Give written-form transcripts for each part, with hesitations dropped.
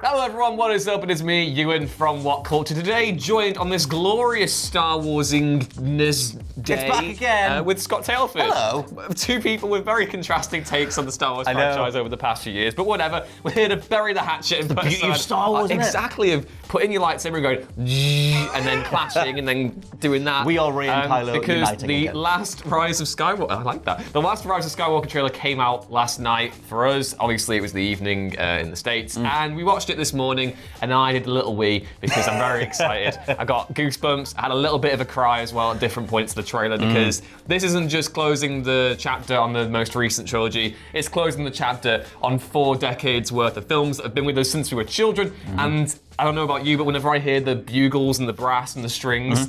Hello everyone, what is up? It is me, Ewan from What Culture today, joined on this glorious Star Warsingness day. It's back again. With Scott Tailford. Hello. Two people with very contrasting takes on the Star Wars franchise over the past few years, but whatever. We're here to bury the hatchet and the beauty of Star Wars, isn't it? Exactly, of putting your lightsaber and going and then clashing and then doing that. We are Rey and Kylo because uniting the again. last Rise of Skywalker, I like that. The last Rise of Skywalker trailer came out last night for us. Obviously, it was the evening in the States, and we watched it this morning. And I did a little wee because I'm very excited. I got goosebumps. I had a little bit of a cry as well at different points of the trailer because this isn't just closing the chapter on the most recent trilogy. It's closing the chapter on 4 decades worth of films that have been with us since we were children. And I don't know about you, but whenever I hear the bugles and the brass and the strings,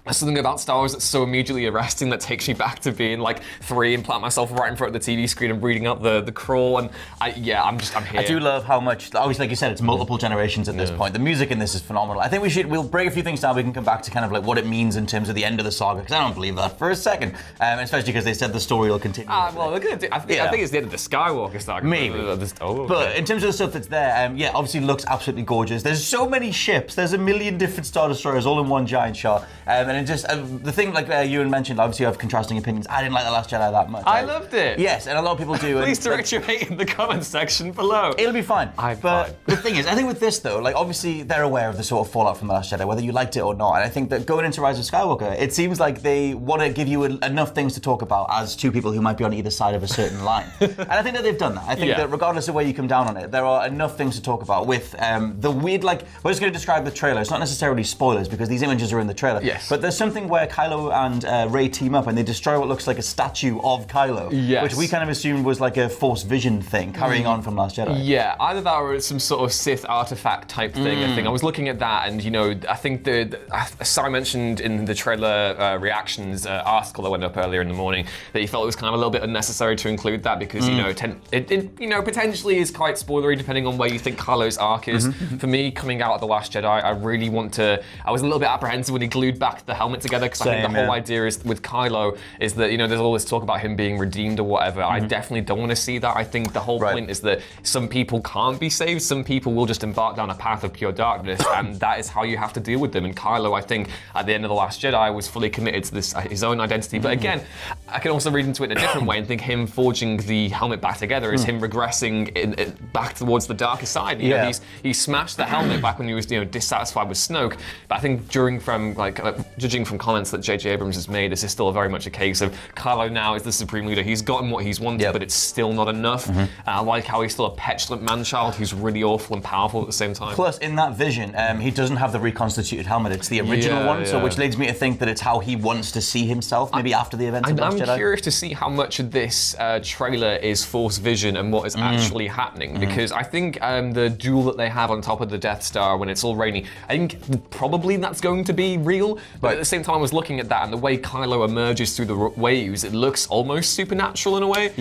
there's something about Star Wars that's so immediately arresting that takes me back to being like 3 and plant myself right in front of the TV screen and reading out the crawl. And I'm here. I do love how much, obviously, like you said, it's multiple generations at this point. The music in this is phenomenal. I think we'll break a few things down. We can come back to kind of like what it means in terms of the end of the saga, because I don't believe that for a second. Especially because they said the story will continue. Well, they're gonna do, I think it's the end of the Skywalker saga. Maybe. But in terms of the stuff that's there, obviously looks absolutely gorgeous. There's so many ships. There's a million different Star Destroyers all in one giant shot. And it just, the thing like Ewan mentioned, obviously you have contrasting opinions. I didn't like The Last Jedi that much. I loved it. Yes, and a lot of people do. Please direct your hate in the comments section below. It'll be fine. But the thing is, I think with this though, like obviously they're aware of the sort of fallout from The Last Jedi, whether you liked it or not. And I think that going into Rise of Skywalker, it seems like they want to give you enough things to talk about as two people who might be on either side of a certain line. And I think that they've done that. I think that regardless of where you come down on it, there are enough things to talk about with the weird, like, we're just going to describe the trailer. It's not necessarily spoilers because these images are in the trailer. Yes. But there's something where Kylo and Rey team up and they destroy what looks like a statue of Kylo. Yes. Which we kind of assumed was like a Force vision thing carrying on from Last Jedi. Yeah, either that or it's some sort of Sith artifact type thing. I think I was looking at that, and I think Sai mentioned in the trailer reactions article that went up earlier in the morning that he felt it was kind of a little bit unnecessary to include that because it potentially is quite spoilery depending on where you think Kylo's arc is. For me, coming out of The Last Jedi, I really want to. I was a little bit apprehensive when he glued back the helmet together because I think the whole idea is with Kylo is that there's all this talk about him being redeemed or whatever. I definitely don't want to see that. I think the whole point is that some people can't be saved. Some people will just embark down a path of pure darkness, and that is how you have to deal with them. And Kylo, I think, at the end of The Last Jedi, was fully committed to this his own identity. But again, I can also read into it in a different way and think him forging the helmet back together is him regressing back towards the darker side. He smashed the helmet back when he was dissatisfied with Snoke. But I think judging from comments that J.J. Abrams has made, this is still very much a case of Kylo now is the supreme leader. He's gotten what he's wanted, but it's still not enough. I like how he's still a petulant man-child who's really awful and powerful at the same time. Plus, in that vision, he doesn't have the reconstituted helmet. It's the original one, so which leads me to think that it's how he wants to see himself, maybe after the events of Last Jedi. I'm curious to see how much of this trailer is Force vision and what is actually happening, because I think the duel that they have on top of the Death Star when it's all rainy, I think probably that's going to be real, but at the same time I was looking at that and the way Kylo emerges through the waves, it looks almost supernatural in a way.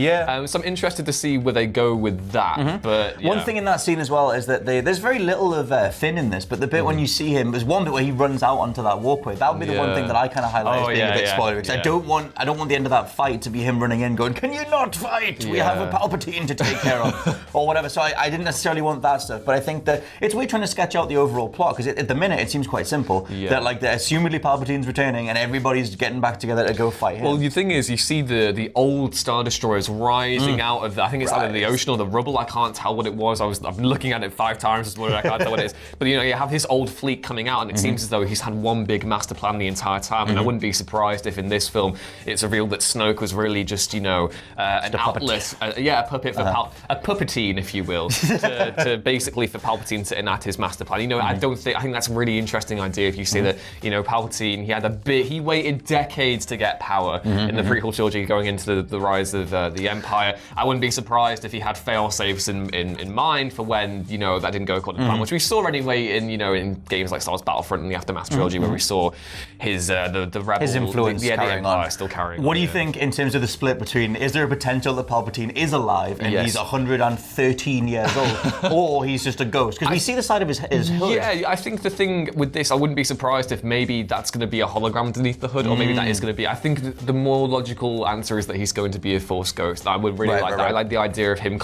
So I'm interested to see where they go with that. But one thing in that scene as well is that there's very little of Finn in this, but the bit when you see him, there's one bit where he runs out onto that walkway. That would be the one thing that I kind of highlight as being a bit spoilery, because I don't want the end of that fight to be him running in going, "Can you not fight? We have a Palpatine to take care of," or whatever. So I didn't necessarily want that stuff, but I think that it's weird trying to sketch out the overall plot, because at the minute it seems quite simple. That like assumedly Palpatine's returning and everybody's getting back together to go fight him. Well, the thing is, you see the old Star Destroyers rising out of I think it's either the ocean or the rubble. I can't tell what it was. I've been looking at it 5 times this morning. I can't tell what it is. But you have his old fleet coming out, and it seems as though he's had one big master plan the entire time. And I wouldn't be surprised if in this film it's revealed that Snoke was really just an outlet, a puppet for a Palpatine, if you will, to basically for Palpatine to enact his master plan. I think that's a really interesting idea. If you see that Palpatine, he waited decades to get power in the prequel trilogy going into the rise of the Empire. I wouldn't be surprised if he had fail-safes in mind for when that didn't go according to plan, which we saw anyway in games like Star Wars Battlefront and the Aftermath trilogy, where we saw his the rebel, his influence the carrying Empire on. still carrying. What do you think, in terms of the split between, is there a potential that Palpatine is alive and he's 113 years old, or he's just a ghost? Because we see the side of his hood. Yeah, I think the thing with this, I wouldn't be surprised if maybe that's going to be a hologram underneath the hood, or maybe that is going to be. I think the more logical answer is that he's going to be a Force ghost. I would really like that. I like the idea of him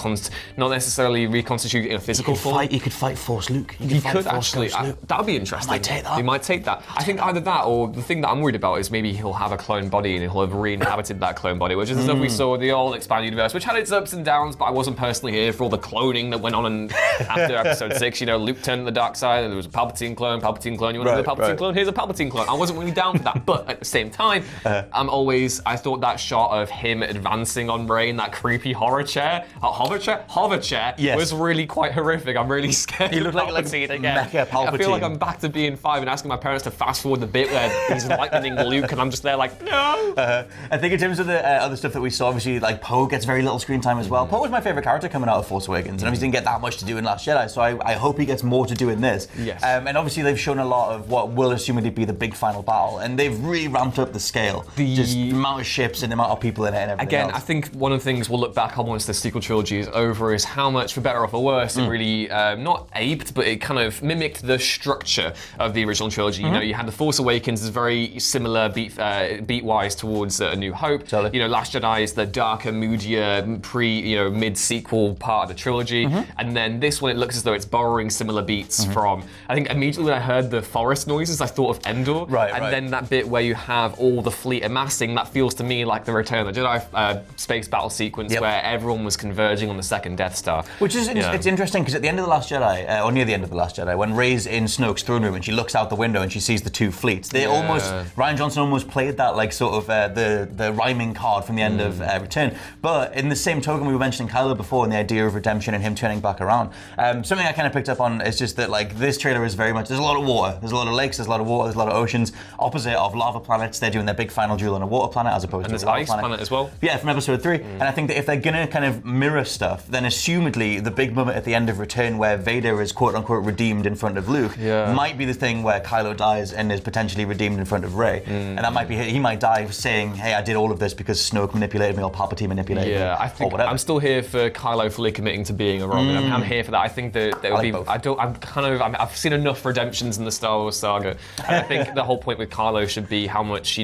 not necessarily reconstituting in a physical form. He could fight Force Luke. He could actually. That would be interesting. I might take that. He might take that. I think either that, or the thing that I'm worried about is maybe he'll have a clone body and he'll have re-inhabited that clone body, which is the stuff we saw in the old expanded universe, which had its ups and downs, but I wasn't personally here for all the cloning that went on after episode 6. You know, Luke turned to the dark side and there was a Palpatine clone. You want another Palpatine clone? Here's a Palpatine clone. I wasn't really down for that, but at the same time, I thought that shot of him advancing on Rey in that creepy hover chair was really quite horrific. I'm really scared. He looked like Mecha Palpatine. I feel like I'm back to being 5 and asking my parents to fast forward the bit where he's lightning Luke, and I'm just there like, no. I think in terms of the other stuff that we saw, obviously, like Poe gets very little screen time as well. Poe was my favorite character coming out of Force Awakens, and obviously didn't get that much to do in Last Jedi, so I hope he gets more to do in this. Yes. And obviously they've shown a lot of what will assumedly be the big final battle, and they've really ramped up the scale. Just the amount of ships and the amount of people in it and everything else. I think one of the things we'll look back on once the sequel trilogy is over is how much, for better or for worse, it really not aped, but it kind of mimicked the structure of the original trilogy. You know, you had The Force Awakens is very similar beat-wise towards A New Hope. Totally. You know, Last Jedi is the darker, moodier, mid-sequel part of the trilogy, and then this one it looks as though it's borrowing similar beats from. I think immediately when I heard the forest noises, I thought of Endor, then that bit where you have all the fleet amassing, that feels to me like the Return of the Jedi space battle sequence where everyone was converging on the second Death Star. Which is it's interesting because at the end of The Last Jedi, or near the end of The Last Jedi, when Rey's in Snoke's throne room and she looks out the window and she sees the two fleets, Rian Johnson almost played that like sort of the rhyming card from the end of Return. But in the same token, we were mentioning Kylo before and the idea of redemption and him turning back around. Something I kind of picked up on is just that like this trailer is very much, there's a lot of water, there's a lot of lakes, there's a lot of water, there's a lot of oceans. Opposite of lava planets, they're doing their big final duel on a water planet as opposed to a lava ice planet as well. Yeah, from episode 3. And I think that if they're gonna kind of mirror stuff, then assumedly the big moment at the end of Return where Vader is quote unquote redeemed in front of Luke might be the thing where Kylo dies and is potentially redeemed in front of Rey. And that might be, he might die saying, hey, I did all of this because Snoke manipulated me or Palpatine manipulated me. Yeah, I think I'm still here for Kylo fully committing to being a Roman. I'm here for that. I think that there will be. I've seen enough redemptions in the Star Wars saga. And I think the whole point with Kylo should be how much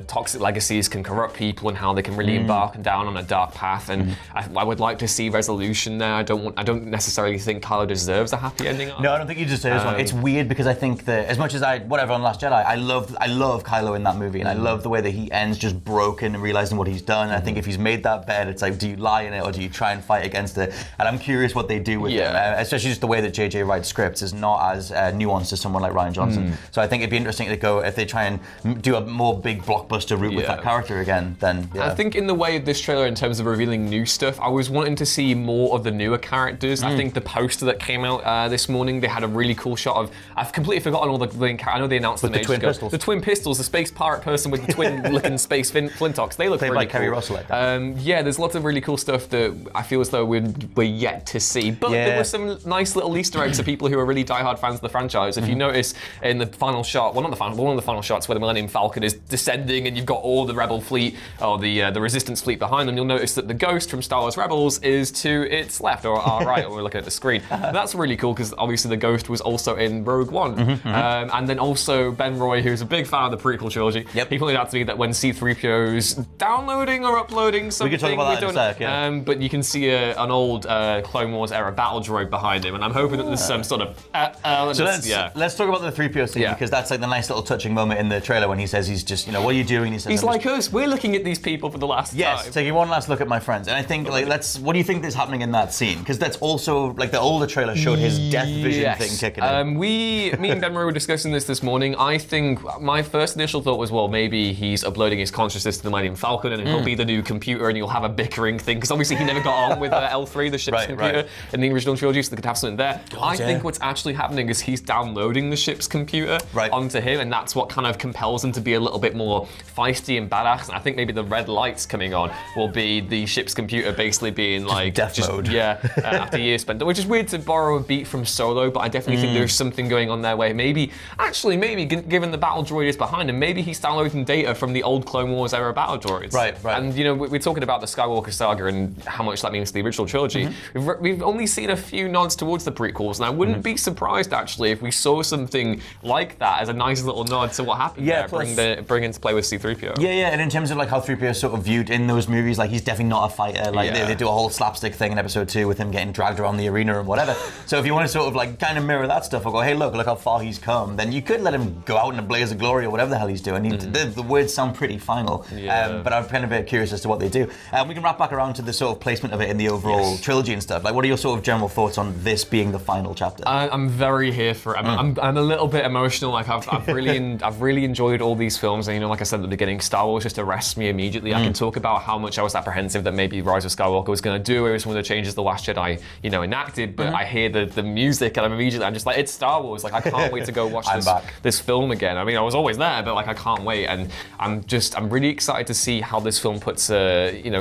toxic legacies can corrupt people and how they can really embark down on a dark path. And I would like to see resolution there. I don't necessarily think Kylo deserves a happy ending. No, I don't think he deserves one. It's weird because I think that as much as on Last Jedi, I love Kylo in that movie, and I love the way that he ends just broken and realizing what he's done. And I think if he's made that bed, it's like, do you lie in it or do you try and fight against it? And I'm curious what they do with him, especially just the way that JJ writes scripts is not as nuanced as someone like Rian Johnson. So I think it'd be interesting to go, if they try and do a more big blockbuster route with that character again, then I think in the way of this trailer, in terms of revealing new stuff, I was wanting to see more of the newer characters. I think the poster that came out this morning, they had a really cool shot of, I've completely forgotten all the I know they announced them ages ago. Pistols. The twin pistols, the space pirate person with the twin looking space flintox, they look played really by cool. Kerry Russell. There's lots of really cool stuff that I feel as though we're yet to see. But there were some nice little Easter eggs for people who are really diehard fans of the franchise. If you notice in the final shot, one of the final shots where the Millennium Falcon is descending and you've got all the Rebel fleet or the Resistance fleet behind them, you'll notice that the Ghost from Star Wars Rebels is to its left or our right when we're looking at the screen. That's really cool because obviously the Ghost was also in Rogue One. And then also Ben Roy, who's a big fan of the prequel trilogy, he pointed out to me that when C-3PO's downloading or uploading something, we can talk about that in a sec, but you can see an old Clone Wars era battle droid behind him, and I'm hoping that there's some sort of let's talk about the 3PO scene because that's like the nice little touching moment in the trailer when he says he's just, what are you doing? He says, he's like us, we're looking at these people for the last time. Yes, taking one last look at my friends. And I think what do you think is happening in that scene? Because that's also like the older trailer showed his death vision thing kicking in. Me and Ben were discussing this morning. I think my first initial thought was, well, maybe he's uploading his consciousness to the Millennium Falcon and he'll be the new computer and you'll have a bickering thing, because obviously he never got on with L3, the ship's computer, in the original trilogy, so they could have something there. I think what's actually happening is he's downloading the ship's computer onto him, and that's what kind of compels him to be a little bit more feisty and badass. And I think maybe the red lights coming on will be the ship's computer basically being like death mode. After years spent, which is weird to borrow a beat from Solo, but I definitely think there's something going on there where maybe given the battle droid is behind him, maybe he's downloading data from the old old Clone Wars era battle droids. Right. And you know, we're talking about the Skywalker saga and how much that means to the original trilogy. We've only seen a few nods towards the prequels, and I wouldn't be surprised actually if we saw something like that as a nice little nod to what happened there, bring into play with C-3PO. Yeah, and in terms of like how 3PO is sort of viewed in those movies, like he's definitely not a fighter. Like they do a whole slapstick thing in episode 2 with him getting dragged around the arena and whatever. So if you want to sort of like kind of mirror that stuff or go, hey look how far he's come, then you could let him go out in a blaze of glory or whatever the hell he's doing. The words sound pretty final, but I'm kind of a bit curious as to what they do. We can wrap back around to the sort of placement of it in the overall trilogy and stuff. Like, what are your sort of general thoughts on this being the final chapter? I'm very here for it. I'm a little bit emotional. Like I've really enjoyed all these films, and you know, like I said at the beginning, Star Wars just arrests me immediately. I can talk about how much I was apprehensive that maybe Rise of Skywalker was going to do with some of the changes The Last Jedi, you know, enacted. But I hear the music, and I'm just like, it's Star Wars. Like I can't wait to go watch this film again. I mean, I was always there, but like I can't wait, and I'm really excited to see how this film puts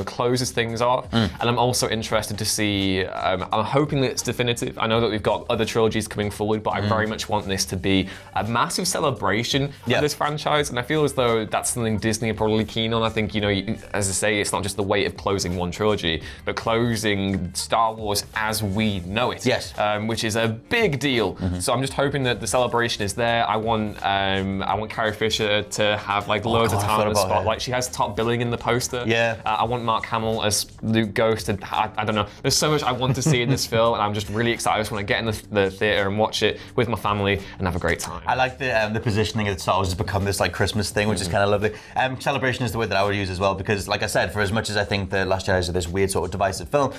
closes things off, and I'm also interested to see. I'm hoping that it's definitive. I know that we've got other trilogies coming forward, but I very much want this to be a massive celebration of this franchise, and I feel as though that's something Disney are probably keen on. I think, you know, as I say, it's not just the weight of closing one trilogy, but closing Star Wars as we know it. Yes. Which is a big deal. So I'm just hoping that the celebration is there. I want Carrie Fisher to have like loads of time in the spotlight. She has top billing in the poster. Yeah. I want Mark Hamill as Luke Ghost, and I don't know. There's so much I want to see in this film, and I'm just really excited. I just want to get in the theater and watch it with my family and have a great time. I like the positioning of Star Wars has become this like Christmas thing, which is kind of lovely. Celebration is the word that I would use as well, because like I said, for as much as I think The Last Jedi is this weird sort of divisive film,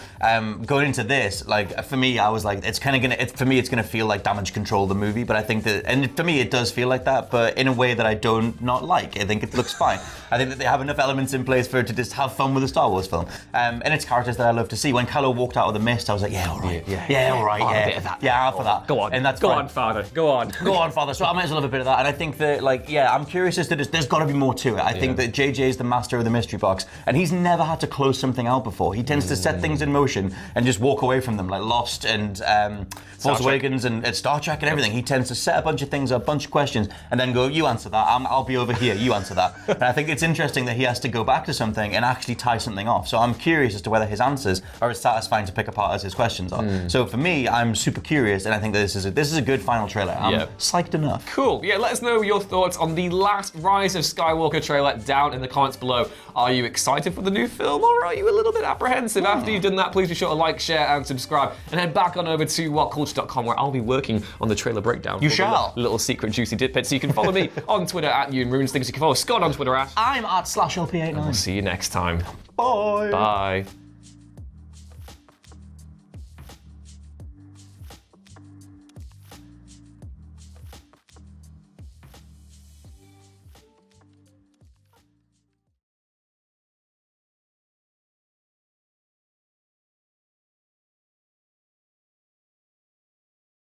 going into this, like for me, I was like, it's gonna feel like Damage Control the movie, but I think that, and for me, it does feel like that, but in a way that I don't not like. I think it looks fine. I think that they have enough elements in place for it to just have fun with a Star Wars film, and it's characters that I love to see. When Kylo walked out of the mist, I was like, yeah, all right, all right, a bit of that. Yeah, for that. Go on, and that's go on, Father, go on, go on, Father. So I might as well have a bit of that, and I think that, like, I'm curious as to this. There's got to be more to it. I think that JJ is the master of the mystery box, and he's never had to close something out before. He tends to set things in motion and just walk away from them, like Lost and Force Awakens and Star Trek and everything. He tends to set a bunch of things, a bunch of questions, and then go, you answer that, I'll be over here, you answer that. And I think it's interesting that he has to go back to something and actually tie something off. So I'm curious as to whether his answers are as satisfying to pick apart as his questions are. So for me, I'm super curious, and I think that this is a good final trailer. I'm psyched enough. Cool. Yeah, let us know your thoughts on the last Rise of Skywalker trailer down in the comments below. Are you excited for the new film, or are you a little bit apprehensive? After you've done that, please be sure to like, share, and subscribe, and head back on over to whatculture.com, where I'll be working on the trailer breakdown. You shall. Little secret juicy tidbits. So you can follow me on Twitter at Ewan Runes. Things you can follow Scott on Twitter at. I'm at /LP89. We'll see you next time. Bye. Bye.